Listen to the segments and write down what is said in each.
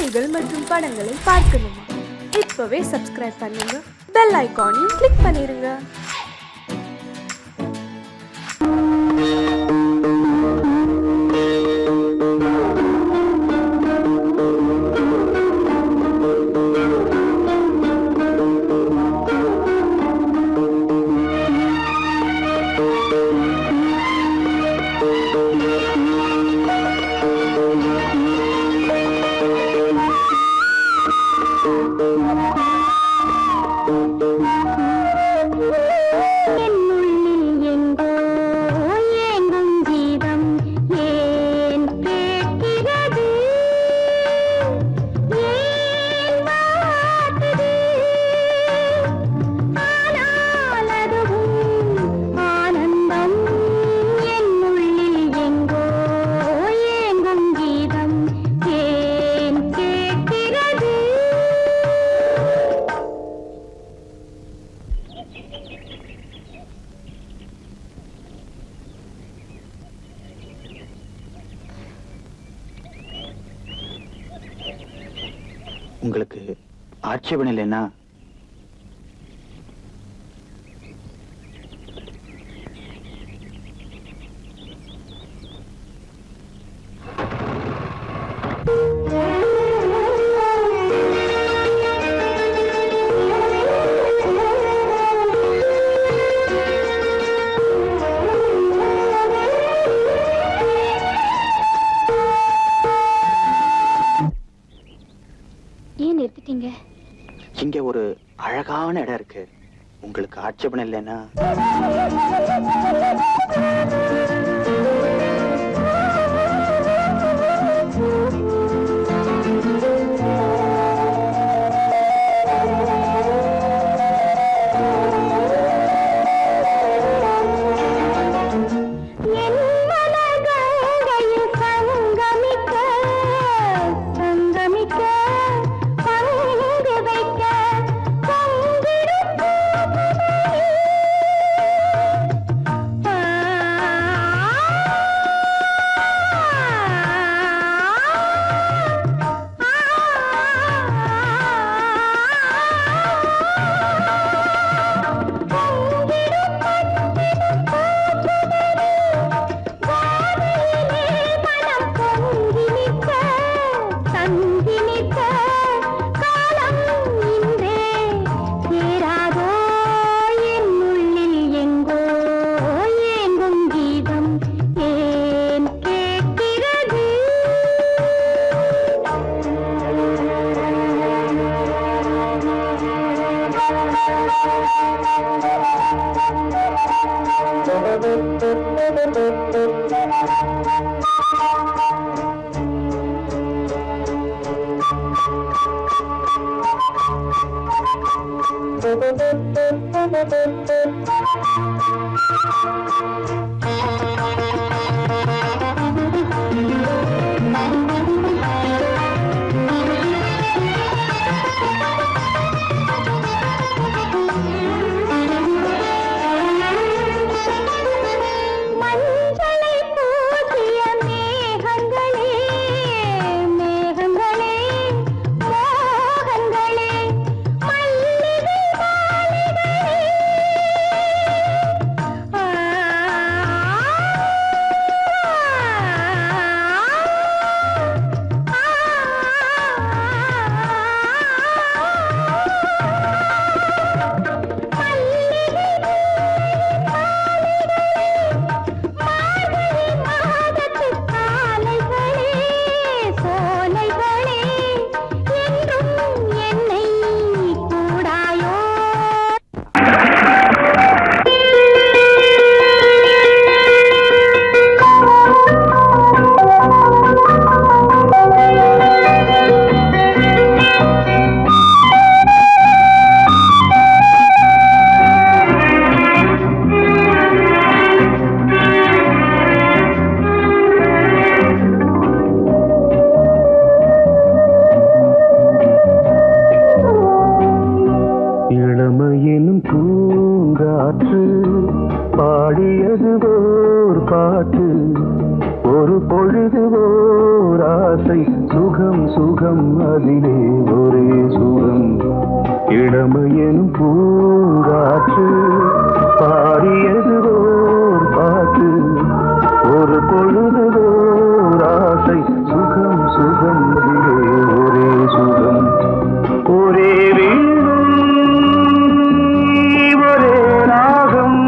செய்திகள் மற்றும் படங்களை பார்க்கணுமா? இப்பவே சப்ஸ்கிரைப் பண்ணுங்க, பெல் ஐகானையும் கிளிக் பண்ணிருங்க. உங்களுக்கு ஆட்சேபணம் இல்லைன்னா இங்க ஒரு அழகான இடம் இருக்கு. உங்களுக்கு ஆட்சேபணம் இல்லைன்னா சுகம் அதிலே ஒரே சுகம் இளமையெனும் பூங்காற்று பாடியது ஓர் பாட்டு ஒரு பொழுது ஓர் ஆசை சுகம் சுகம் அதிலே ஒரே சுகம் ஒரே வீணை ஒரே ராகம்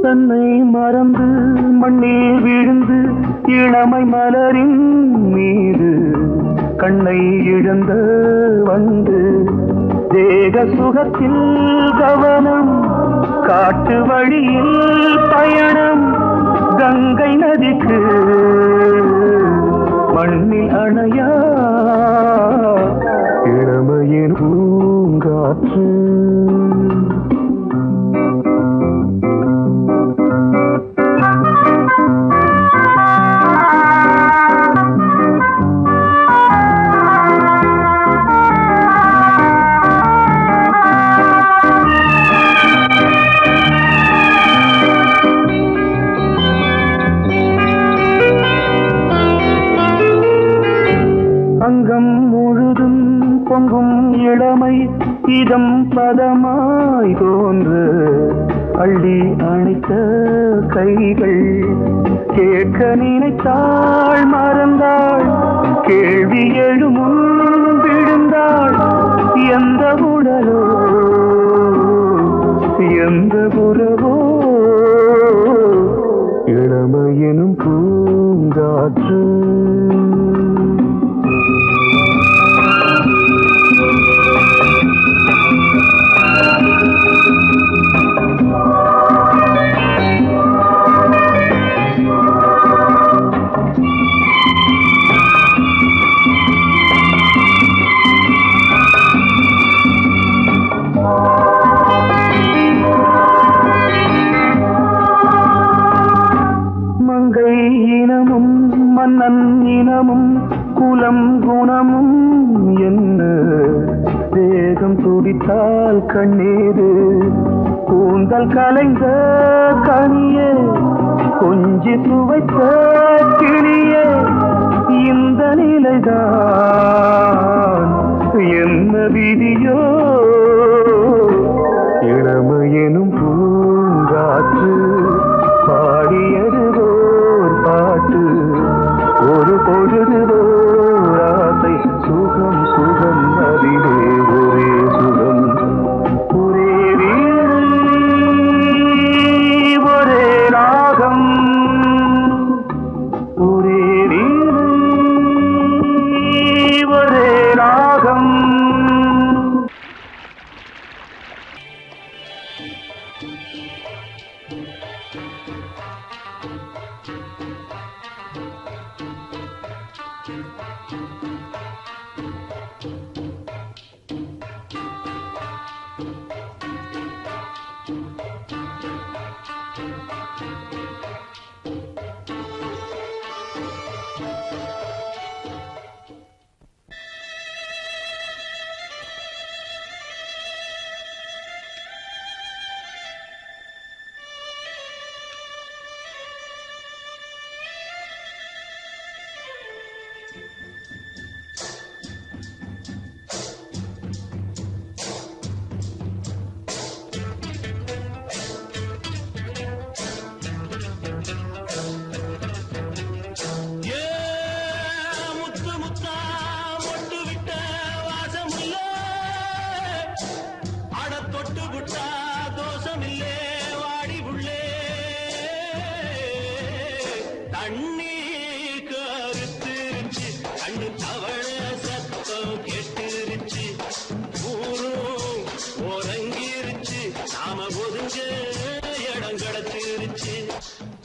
தன்னை மறந்து மண்ணில் விழுந்து இளமை மலரின் மீது கண்ணை இழந்த வந்து தேக சுகத்தில் கவனம் காட்டு வழியில் பயணம் கங்கை நதிக்கு மண்ணில் அணையா இளமையின் பூங்காற்று அங்கம் முழுதும் பொங்கும் இளமை இதம் பதமாய் தோன்று அள்ளி அணைத்த கைகள் கேட்க நினைத்தாள் மறந்தாள் கேள்வி எழுமுன் விழுந்தாள் எந்த உடலோ எந்த உறவோ இளமையெனும் பூங்காற்று மங்கை இனமும் மன்னன் இனமும் குலம் குணமும் என்ன தேகம் துடித்தால் கண்ணீரு கூந்தல் கலைந்த கனியே கொஞ்சி சுவைத்த கிளியே இந்த நிலைதான் என்ன விதியோ இளமையெனும் பூங்காற்று பாடியது ஓர் பாட்டு ஒரு பொழுது ஓர் ஆசை சுகம் சுகம் அதிலே ஒரே சுகம் ஒரே வீணை ஒரே ராகம் ஒரே வீணை ஒரே ராகம்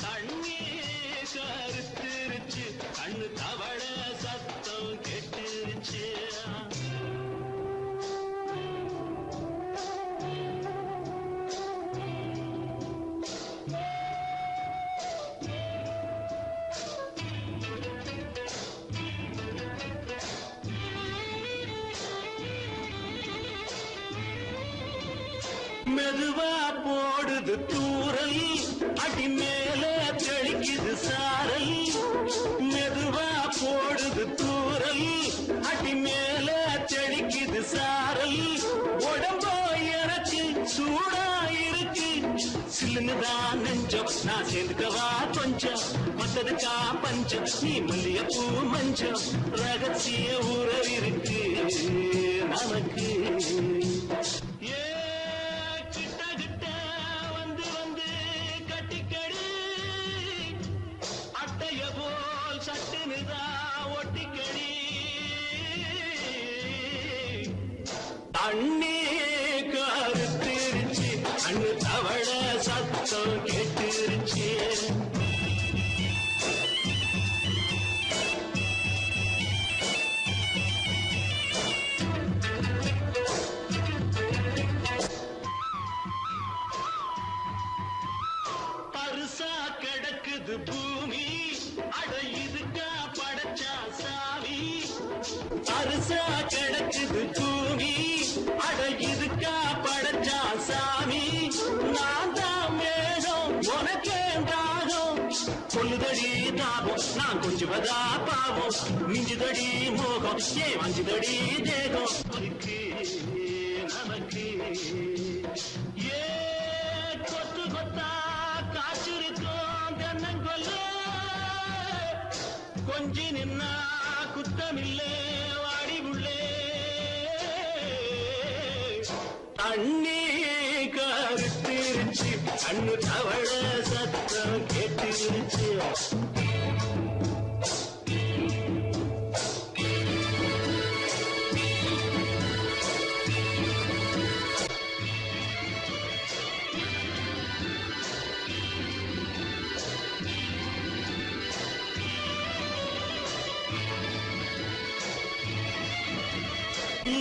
தண்ணி கருத்துருச்சு கண்ணு தவள சத்தம் கெட்டுருச்சு மெதுவா போடுது தூரல் அடி மேல தெளிக்குது சாரல் மெதுவா போடுது தூரல் அடி மேல தெளிக்குது சாரல் உடம்போ எனக்கு சூடா இருக்கு சில்லுன்னுதான் நெஞ்சம் நான் சேர்ந்துக்கவா கொஞ்சம் மத்ததுக்கா பஞ்சம் நீ மல்லிய பூ மஞ்சம் ரகசிய உறவிருக்கு நமக்கு தண்ணி கருத்திருச்சு அண்ணு தவள சத்தம் கேட்டுருச்சு பருசா கிடக்குது பூமி அட இதுக்கா படைச்சா சாமி பருசா கிடக்குது பூமி அட இதுக்கா படைச்சா சாமி நான் தான் மேகம் உனக்கே தாகம் சொல்லுதடி தாபம் நான் கொஞ்சுவதா பாவம் மிஞ்சுதடி மோகம் ஏ வஞ்சுதடி தேகம் நமக்கு ஏ கொத்து கொத்தா காய்ச்சிருக்கோம் தென்னங்கொல்ல கொஞ்சி நின்னா குத்தமில்லே வாடி உள்ளே தண்ணி கருத்திருச்சு கண்ணு தவள சத்தம் கேட்டுருச்சு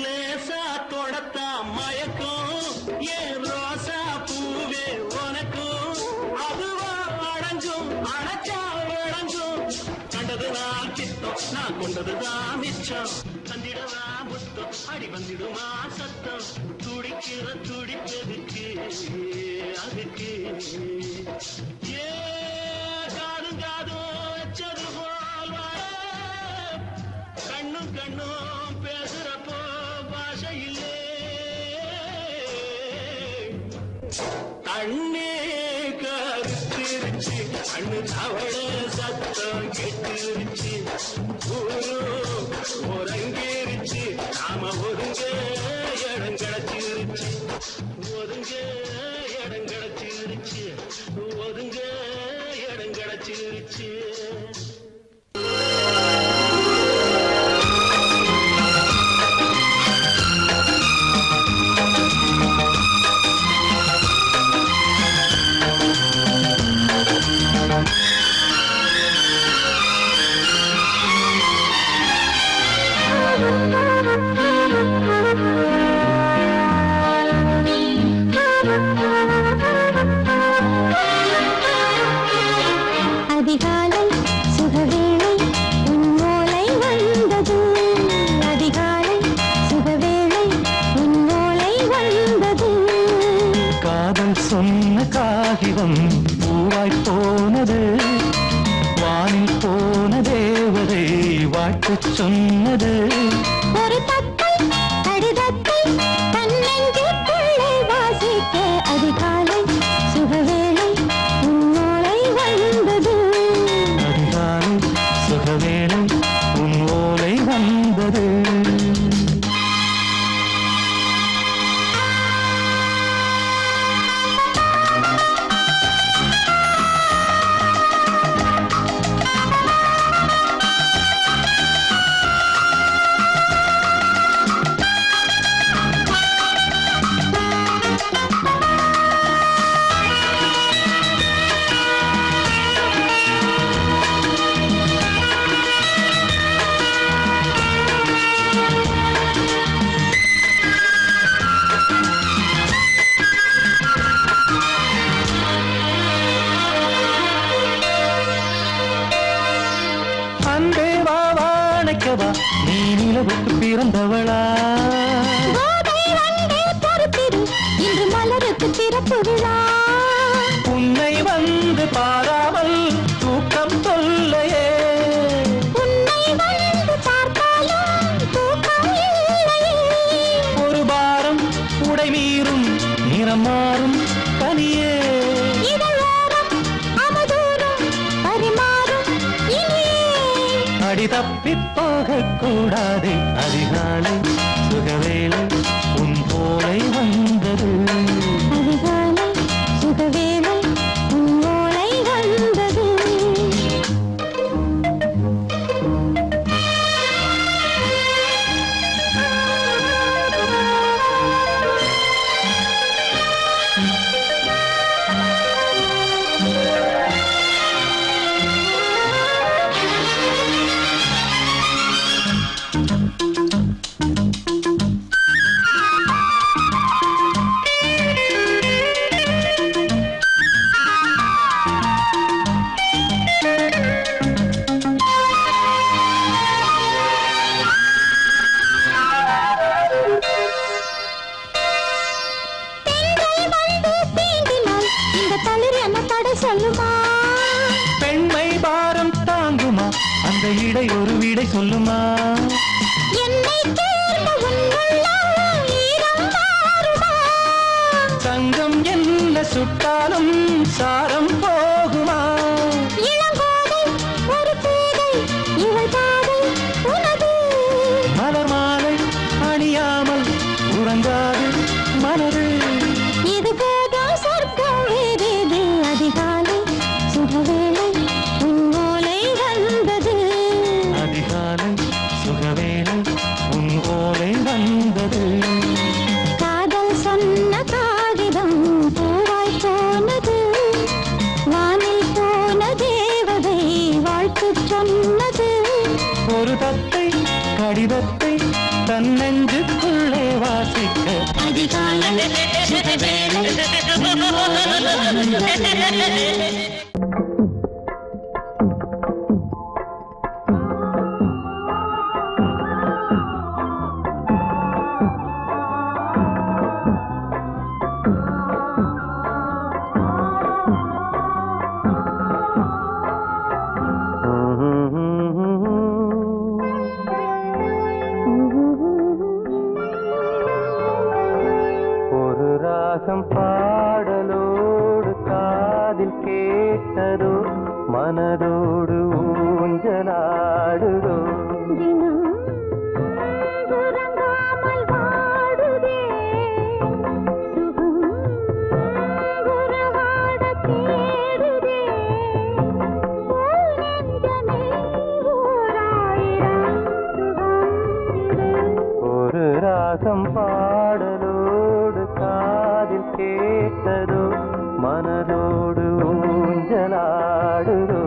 லேசா தொடத்தா மயக்கும் ஏன் ரோசா பூவே உனக்கும் அதுவா அடங்கும் அடைச்சா வழங்கும் கண்டதுதான் கித்தம் நான் கொண்டதுதான் மிச்சம் தந்திடவா முத்தம் அடி வந்திடுமா சத்தம் துடிக்கிற துடிப்பதுக்கு அதுக்கு ஏ காதும் காதும் வச்சது போல் கண்ணும் கண்ணும் பேசுறப்போ பாஷை இல்லே தண்ணி கருத்திருச்சு கண்ணு தவள சத்தம் கெட்டுருச்சு ஒருங்கிருச்சு நாம ஒருங்க இடம் கிடைச்சிருச்சு ஒருங்க இடம் கிடைச்சிருச்சு ஒருங்க இடம் கிடைச்சிருச்சு அதிகாலை சுகவேளை உன்னோலை வந்தது அதிகாலை சுகவேளை உன்னோலை வந்தது காதல் சொன்ன காகிதம் பூவாய் போனது வானில் போன தேவதை வாழ்த்துச் சொன்னது ஒரு தத்தை கடிதத்தை தன்னெஞ்சுக்குள்ளே வாசிக்க அதிகாலை சுகவேளை உன்னோலை வந்தது அதிகாலை சுகவேளை உன் ஓலை வந்தது பிறந்தவளா கோதை வந்தே பொறுப்பிரு இன்று மலருக்கு திறப்பு விழா உன்னை வந்து பாராமல் தூக்கம் தொல்லையே உன்னை வந்து பார்த்தாலும் தூக்கம் இல்லையே ஒரு பாரம் உடை மீறும் நிறம் மாறும் தனியே இதழோரம் அவதூறும் பரிமாறும் இனியே அடி தப்பி போகக் கூடாது அதிகாலை சுகவேளை உன் போலை வந்தது அதிகாலை சுகவேளை உன்னோலை வந்தது சொல்லுமா பெண்மை பாரம் தாங்குமா அந்த இடை ஒரு விடை சொல்லுமா என்னை தேர்ந்த உன்னுள்ளம் ஈரம் மாறுமா தங்கம் என்ன சுட்டாலும் சாரம் போகுமா இளங்கோதை ஒரு பேதை இவள் பாதை உனது மலர் மாலை அணியாமல் உறங்காது மலரு இது போதும் சொர்க்கம் வேறேது அதிகாலை சுகவேளை உன்னோலை வந்தது அதிகாலை சுகவேளை உன் ஓலை வந்தது காதல் சொன்ன காகிதம் பூவாய் போனது வானில் போன தேவதை வாழ்த்து சொன்னது ஒரு தத்தை கடிதத்தை தன் நெஞ்சுக்குள்ளே வாசிக்க அதிகாலை சுகவேளை உன்னோலை வந்தது ஒரு ராகம் பாடலோடு காதில் கேட்டதோ மனதோடு ஊஞ்சலாடுதோ தினம் உறங்காமல் வாடுதே சுகம் உறவாட தேடுதே போல் நெஞ்சமே ஓராயிரம் சுகம் இது ஒரு ராகம் பாடலோடு காதில் கேட்டதோ மனதோடு ஊஞ்சலாடுதோ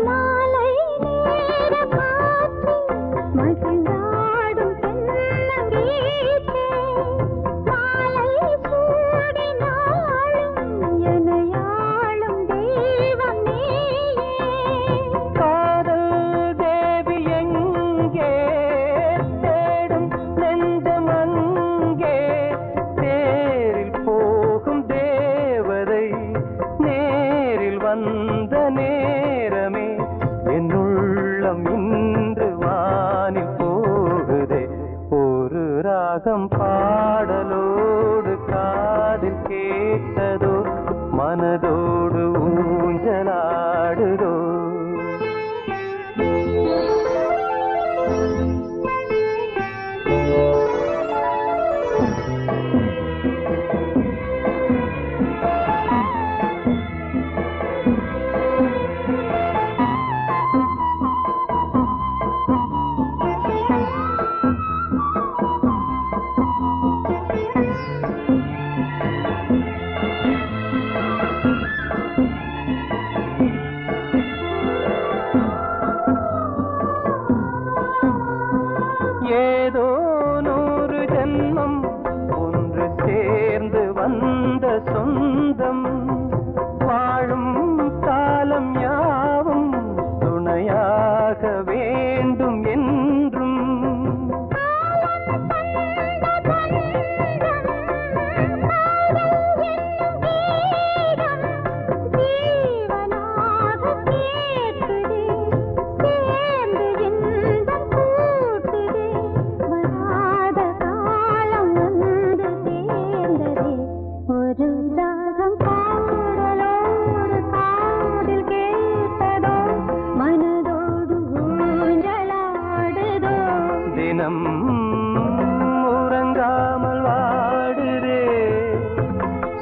மாலை நேர காற்று மகிழ்ந்தாடும் தென்னங்கீற்றே மாலை சூடினாலும் எனையாளும் தெய்வம் நீயே காதல் தேவி எங்கே தேடும் நெஞ்சம் அங்கே தேரில் போகும் தேவதை நேரில் வந்த நேரமே என்னுள்ளம் இன்று வானில் போகுதே ஒரு ராகம் பாடலோடு காதில் கேட்டதோ மனதோடு ஊஞ்சலாடுதோ சொந்தம் வாழும் காலம் யாவும் துணையாக வேண்டும் என்றும் தினம் உறங்காமல் வாடுதே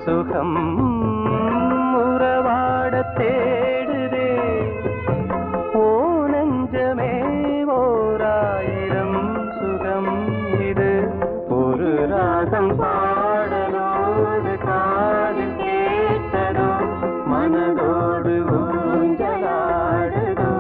சுகம் உறவாட தேடுதே ஓ நெஞ்சமே ஓராயிரம் சுகம் இது ஒரு ராகம் பாடலோடு காதில் கேட்டதோ மனதோடு ஊஞ்சலாடுதோ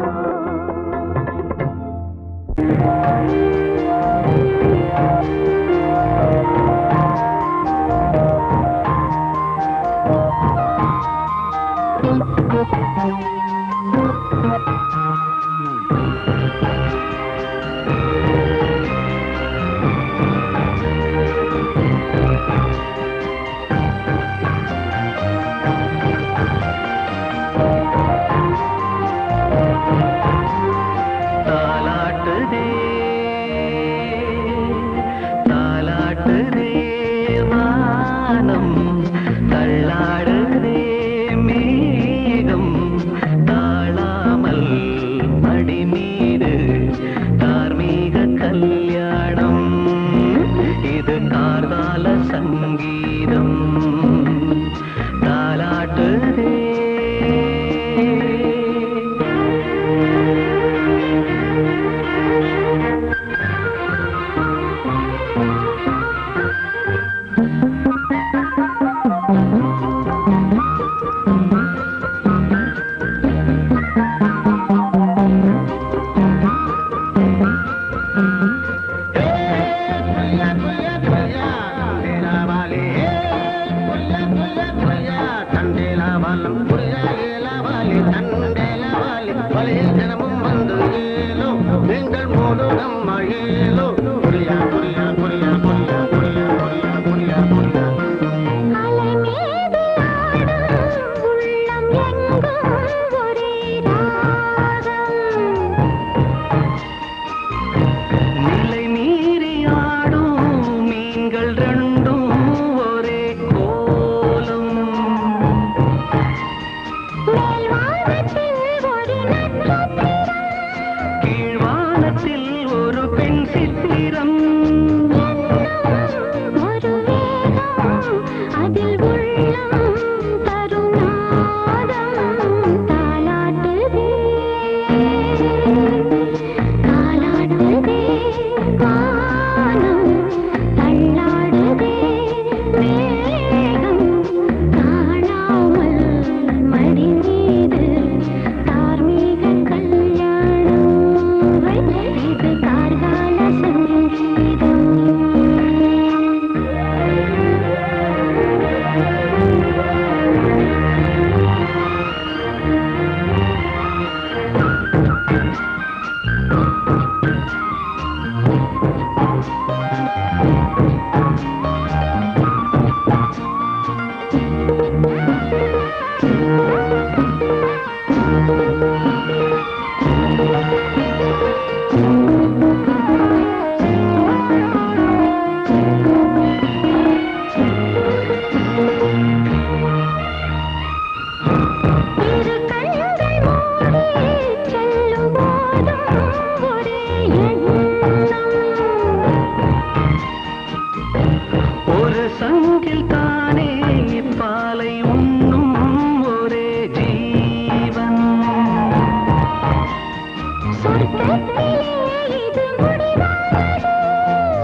தாலாட்டுதே வானம் தள்ளாடுதே மேகம் தாழாமல் மடி மீது தார்மீக கல்யாணம் இது கார்கால சங்கீதம் தாலாட்டுதே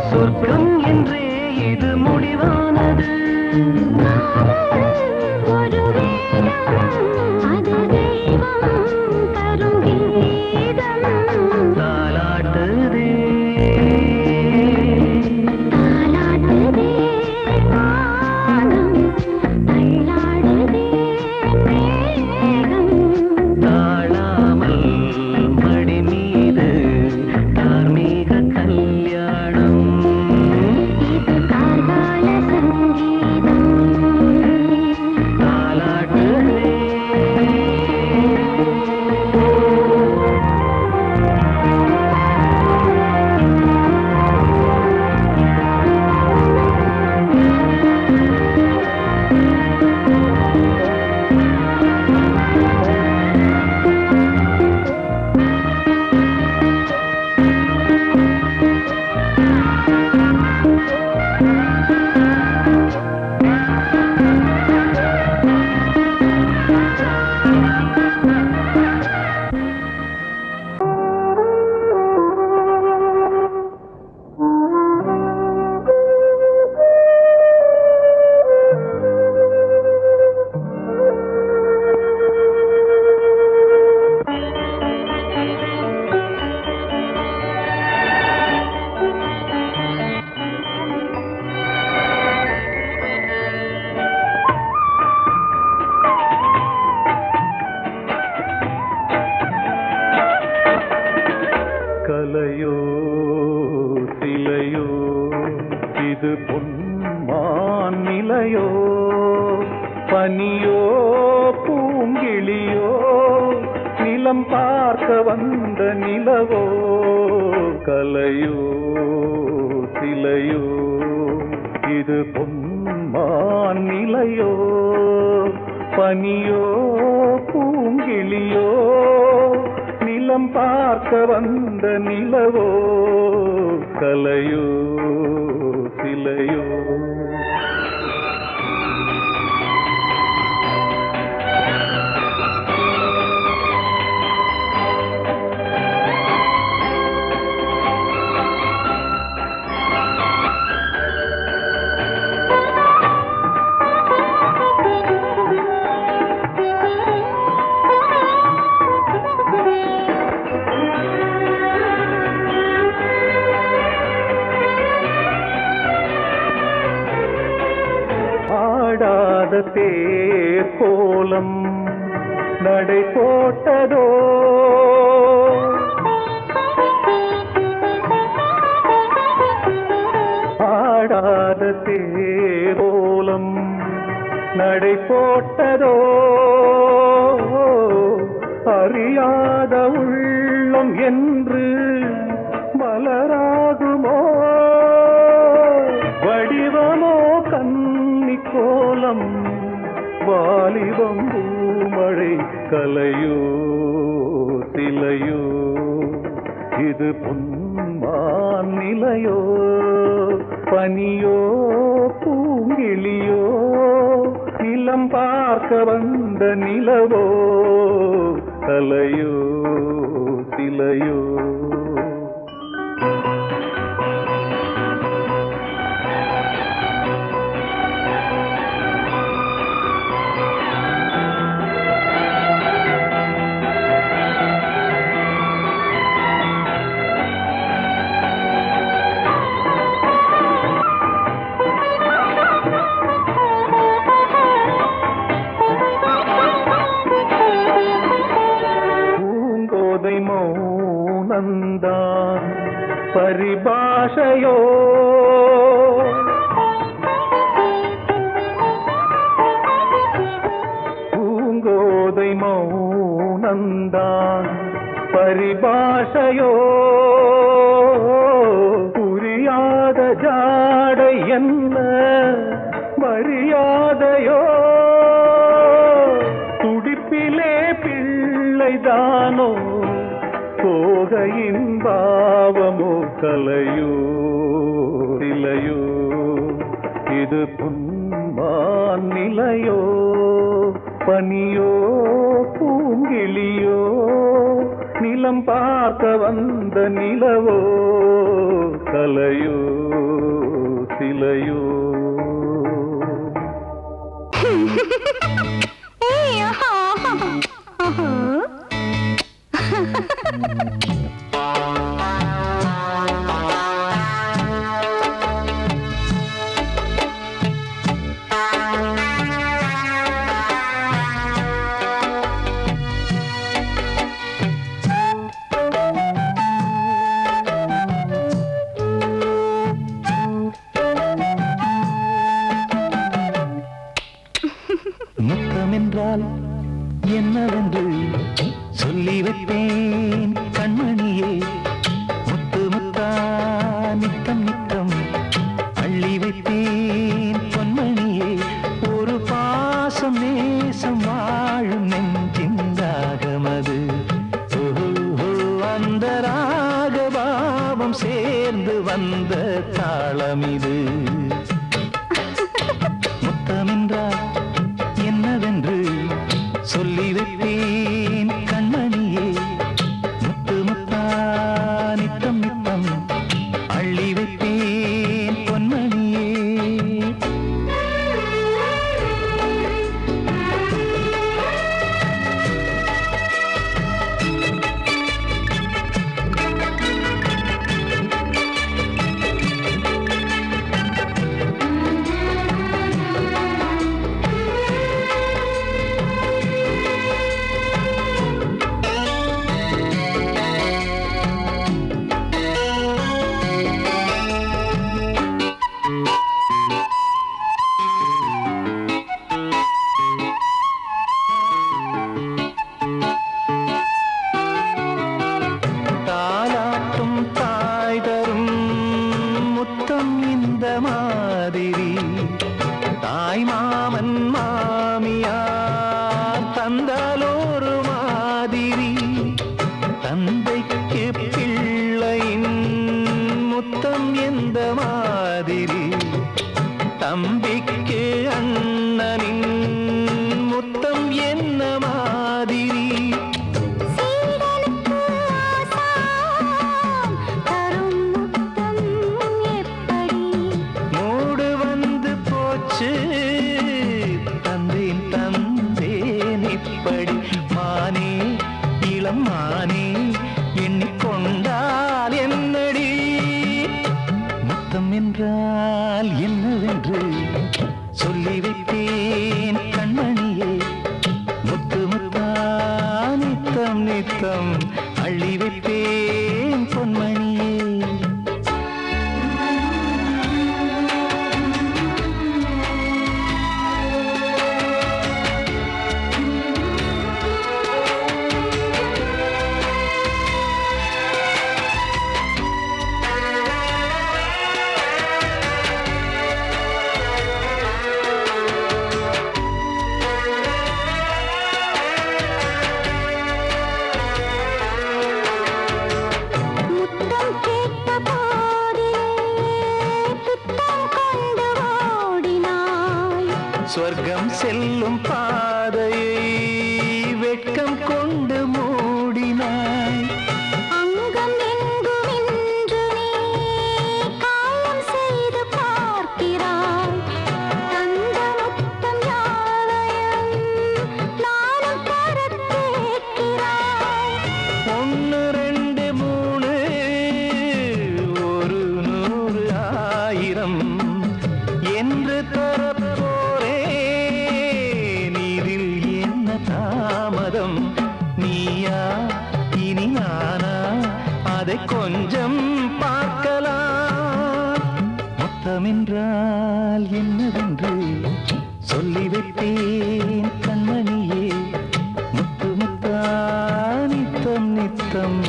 சொர்க்கம் என்றே இது முடிவானது. ஒரு வேதம் அது தெய்வம் தரும் கீதம். தாலாட்டுதே தாலாட்டுதே வானம் இது பொன்மான் நிலையோ பனியோ பூங்கிளியோ நிலம் பார்க்க வந்த நிலவோ கலையோ சிலையோ இது பொன்மான் நிலையோ பனியோ பூங்கிளியோ நிலம் பார்க்க வந்த நிலவோ கலையோ சிலையோ தேர் கோலம் நடை போட்டதோ ஆடாத தேர் கோலம் நடை போட்டதோ அறியாத உள்ளம் என்று மலராகுமோ வடிவமோ கன்னி கோலம் வாலிபம் பூமழை கலையோ சிலையோ இது பொன்மான் நிலையோ பனியோ பூங்கிளியோ நிலம் பார்க்க வந்த நிலவோ கலையோ சிலையோ மௌனந்தான் பரிபாஷையோ பூங்கோதை மௌனந்தான் பரிபாஷையோ புரியாத ஜாடை என்ன மரியாதையோ துடிப்பிலே பிள்ளைதானோ சோகையின் பாவமோ கலையோ சிலையோ இது பொன்மான் நிலையோ பனியோ பூங்கிளியோ நிலம் பார்க்க வந்த நிலவோ கலையோ சிலையோ முத்தமென்றால் என்னவென்று சொல்லி வைப்பேன் கண்மணியே முத்து முத்தா நித்தம் நித்தம் அள்ளி வைப்பேன் பொன்மணியே ஒரு பாசம் நேசம் வாழும் நெஞ்சிந்தாகமது அந்த ராகபாவம் சேர்ந்து வந்த தாளமிது முத்தமென்றால் என்னவென்று சொல்லி வைப்பேன் கண்மணியே முத்து முத்தா நித்தம் நித்தம் அள்ளி வைப்பேன் பொன்மணியே எந்த மாதிரி தாய் மாமன் மாமியார் தந்தாலோரு மாதிரி தந்தைக்கு பிள்ளையின் முத்தம் எந்த மாதிரி தம்பிக்கு அண்ணனின் முத்தம் என்ன மாதிரி மூடு வந்து போச்சு தந்தேன் தந்தேன் இப்படி மானே இளம் மானே எண்ணிக்கொண்டால் என்னடி முத்தம் என்றால் என்னவென்று சொல்லி வைத்தேன் கண்மணியே முத்து முத்தா நித்தம் நித்தம் அள்ளி வைத்தேன் பொன்மணியே சொர்க்கம் செல்லும் பாதையை வெட்கம் கொண்டு மூடினாய் அங்கம் எங்கும் இன்று நீ காயம் செய்து பார்க்கிறாய் தந்த முத்தம் யாவையும் நானும் தரக் கேட்கிறாய் 1 2 3 ஒரு 100 1000 என்று தரப்போரேன் இதில் என்ன தாமதம் நீயா இனி நானா அதை கொஞ்சம் பார்க்கலாம் முத்தமென்றால் என்னவென்று சொல்லி வைத்தேன் கண்மணியே முத்து முத்தா நித்தம் நித்தம்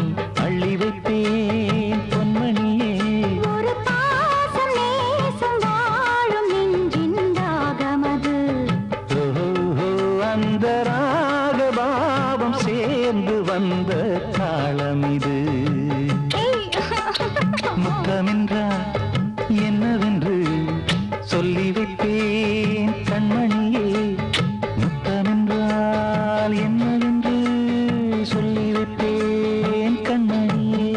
அள்ளி வைத்தேன் பொன்மணியே ஒரு பாசம் நேசம் வாழும் நெஞ்சின் ராகமது ஓஹோ அந்த ராகபாவம் சேர்ந்து வந்த தாளம் இது முத்தமென்றால் என்னவென்று சொல்லி வைப்பேன் கண்மணியே முத்தமென்றால் என்னவென்று சொல்லி வைப்பேன் கண்மணியே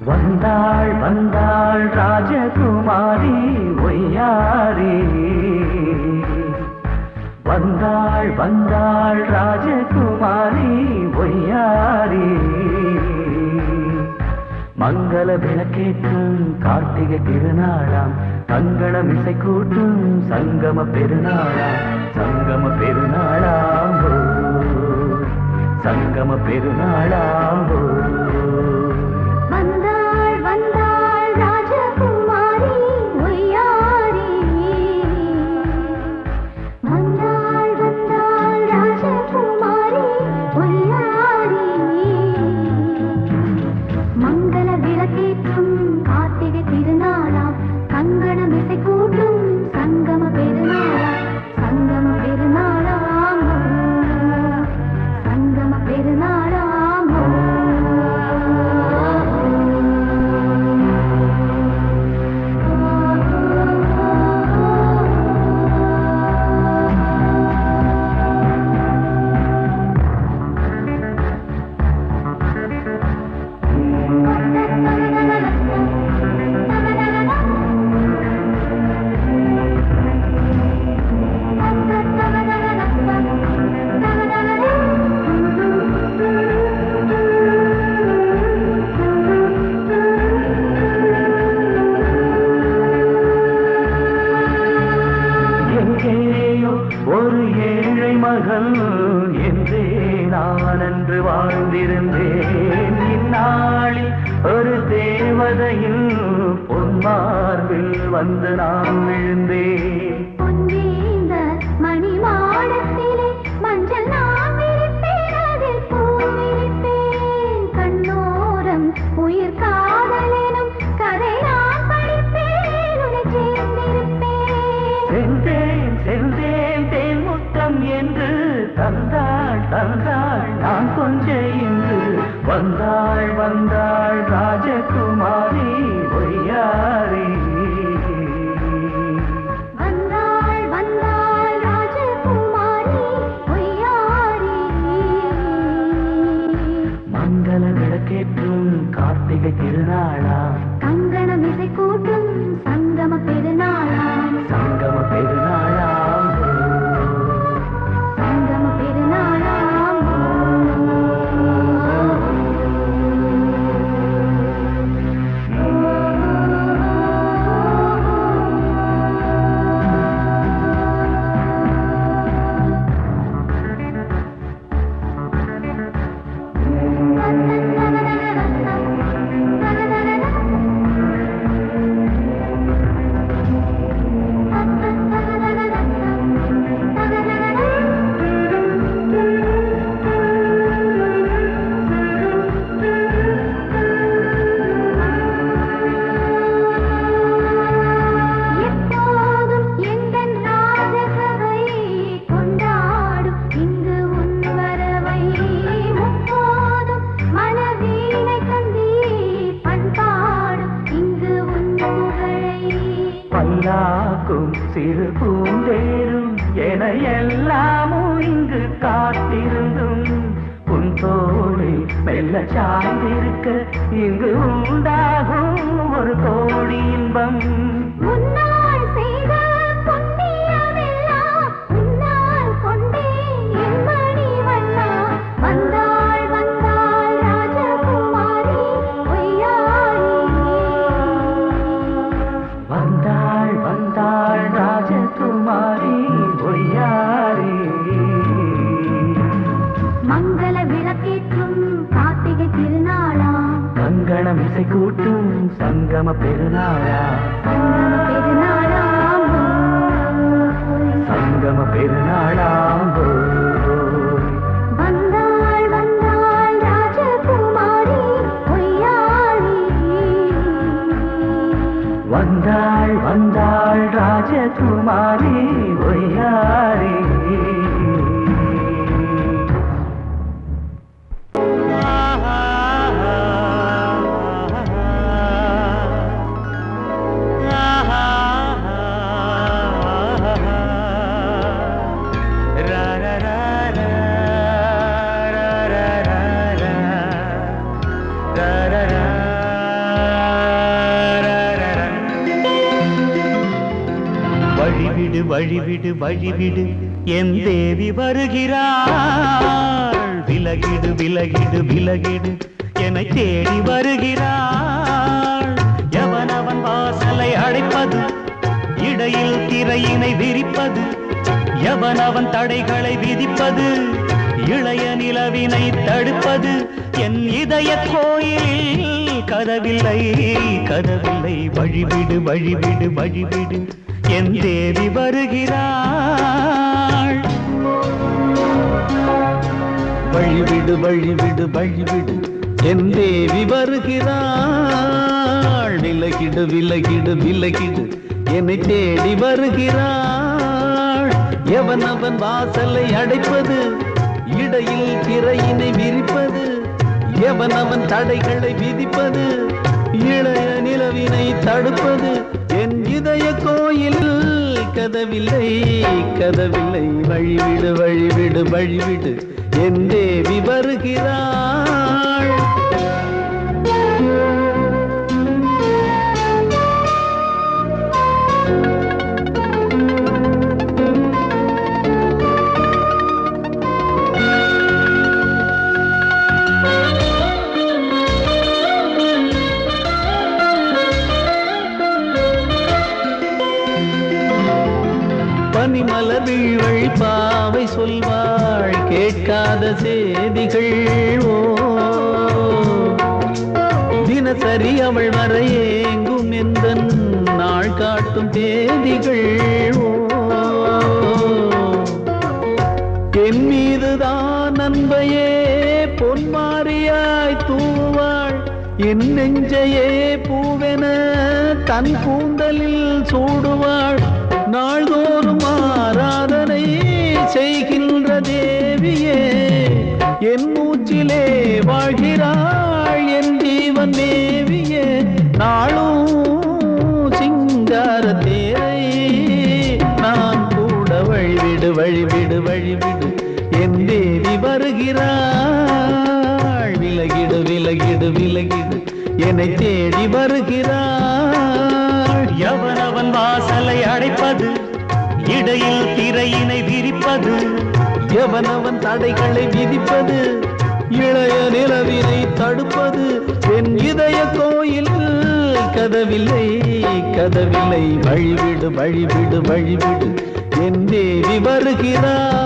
வந்தாள் வந்தாள் ராஜகுமாரி ஒய்யாரி வந்தாள் வந்தாள் ராஜகுமாரி ஒய்யாரி மங்கள விளக்கேற்றும் கார்த்திகை திருநாளாம் கங்கணம் இசை கூட்டும் சங்கம பெருநாளாம் சங்கம பெருநாளாம் ஓ, சங்கம பெருநாளாம் ஓ. வந்தாள் வந்தாள் ராஜகுமாரி ஒய்யாரி வந்தாள் வந்தாள் ராஜகுமாரி ஒய்யாரி மங்கள விளக்கேற்றும் கார்த்திகை திருநாளாம் கங்கணம் இசை கூட்டும் சங்கம பெருநாளாம் சங்கம பெருநாளாம் சங்கம பெருநாளாம் ஒரு ஏழை மகள் என்றே நான் அன்று வாழ்ந்திருந்தேன். இந்நாளில் ஒரு தேவதையில் பொன்மார்பில் வந்து நான் விழுந்தேன். பொன்வேந்த மணி மாடத்திலே மஞ்சள் நான் விரிப்பேன், அதில் பூ விரிப்பேன். கண்ணோரம் உயிர் காதலெனும் கதை நான் படிப்பேன், உன்னை சேர்ந்திருப்பேன். சென்றேன் சென்றேன் தேன் முத்தம் என்று தந்தாள் தந்தாள் நான் கொஞ்ச இன்று வந்தாள் வந்தாள் ராஜகுமாரி ஒய்யாரி. வந்தாள் வந்தாள் ராஜகுமாரி ஒய்யாரி. மங்கள விளக்கேற்றும் கார்த்திகை திருநாளா, கங்கணம் இசை கூட்டும் சங்கம பெருநாளாம். சங்கம பெருநாளாம். சங்கம பெருநாளாம். எப்போதும் எந்தன் ராஜசபை கொண்டாடும் இங்கு உன் வரவை. முப்போதும் மனவீணை தந்தி பண்பாடும் இங்கு உன் புகழை. பல்லாக்கும் சிறு பூந்தேரும் என எல்லாமும் இங்கு காத்திருந்தும் உன் தோளில் மெல்ல சாய்ந்திருக்க இங்கு உண்டாகும் ஒரு கோடி இன்பம். முன்னால் செய்த புண்ணியமெல்லாம் உன்னால் கொண்டேன் என் மணி வண்ணா. வந்தாள் வந்தாள் ராஜகுமாரி ஒய்யாரி. வந்தாள் வந்தாள் ராஜகுமாரி ஒய்யாரி. மங்கள விளக்கேற்றும் கார்த்திகை திருநாளாம். கங்கணம் இசை கூட்டும் சங்கம பெருநாளா, சங்கம பெருநாளாம். சங்கம பெருநாளாம். வந்தாள் வந்தாள் ராஜகுமாரி ஒய்யாரி. வந்தாள் வந்தாள் ராஜகுமாரி ஒய்யாரி. வழிவிடு வழிவிடு வழிவிடு என் தேவி வருகிறாள். விலகிடு விலகிடு விலகிடு என்னை தேடி வருகிறாள். எவனவன் வாசலை அடைப்பது, இடையில் திரையினை விரிப்பது, எவனவன் தடைகளை விதிப்பது, இளைய நிலவினை தடுப்பது. என் இதய கோயிலில் கதவில்லை கதவில்லை. வழிவிடு வழிவிடு வழிவிடு என் தேவி வருகிறாள். வழிவிடு வழிவிடு வழிவிடு என் தேவி வருகிறாள். விலகிடு விலகிடு விலகிடு என்னை தேடி வருகிறாள். எவன் அவன் வாசலை அடைப்பது, இடையில் திரையினை விரிப்பது, எவன் அவன் தடைகளை விதிப்பது, இளைய நிலவினை தடுப்பது. என் இதய கோயில் கதவில்லை கதவில்லை. வழிவிடு வழிவிடு வழிவிடு என் தேவி வருகிறாள். பனிமலர்கள் பாவை சொல்வாள் கேட்காத செய்திகள். ஓ தினசரி அவள் வர ஏங்கும் எந்த நாள் காட்டும் தேதிகள். ஓ என் மீதுதான் அன்பையே பொன்மாரியாய் தூவாள். என் நெஞ்சையே பூவென தன் கூந்தலில் சூடுவாள். நாள்தோறும் ஆராதனை செய்கின்ற தேவியே என் மூச்சிலே வாழ்கிறாள் என் ஜீவன் தேவியே. நாளும் சிங்கார தேரை நான் கூட வழிவிடு வழிவிடு வழிவிடு என் தேவி வருகிறாள். விலகிடு விலகிடு விலகிடு என்னை தேடி வருகிறாள். எவனவன் வாசலை அடைப்பது இடையில் திரையினை விரிப்பது. எவனவன் தடைகளை விதிப்பது இளைய நிலவினை தடுப்பது. என் இதய கோயில் கதவில்லை கதவில்லை வழிவிடு வழிவிடு வழிவிடு என் தேவி வருகிறாள்.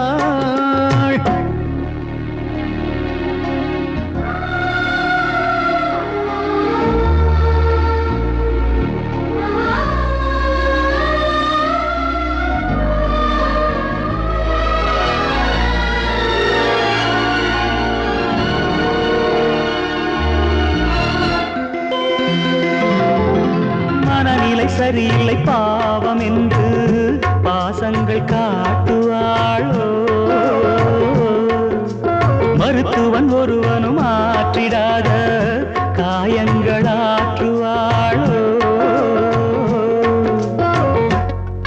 சரியில்லை பாவம் என்று பாசங்கள் காட்டுவாளோ. மருத்துவன் ஒருவனும் ஆற்றிடாத காயங்களாற்றுவாளோ.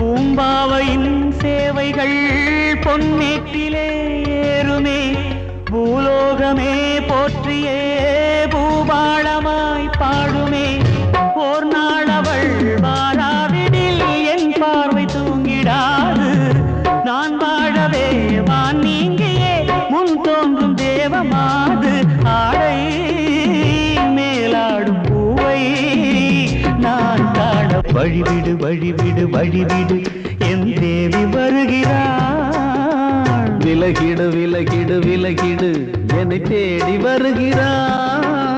பூம்பாவையின் சேவைகள் பொன்னேற்றிலே ஏறுமே. பூலோகமே போற்றியே பூபாளமாய் பாடுமே. ஓர் நாள் அவள் வாராவிடில் என் பார்வை தூங்கிடாது. நான் வாழவே வான் நீங்கியே முன் தோன்றும் தேவமாது. ஆடை மேலாடும் பூவை நான் காண வழிவிடு வழிவிடு வழிவிடு என் தேவி வருகிறாள். விலகிடு விலகிடு விலகிடு என்னை தேடி வருகிறாள்.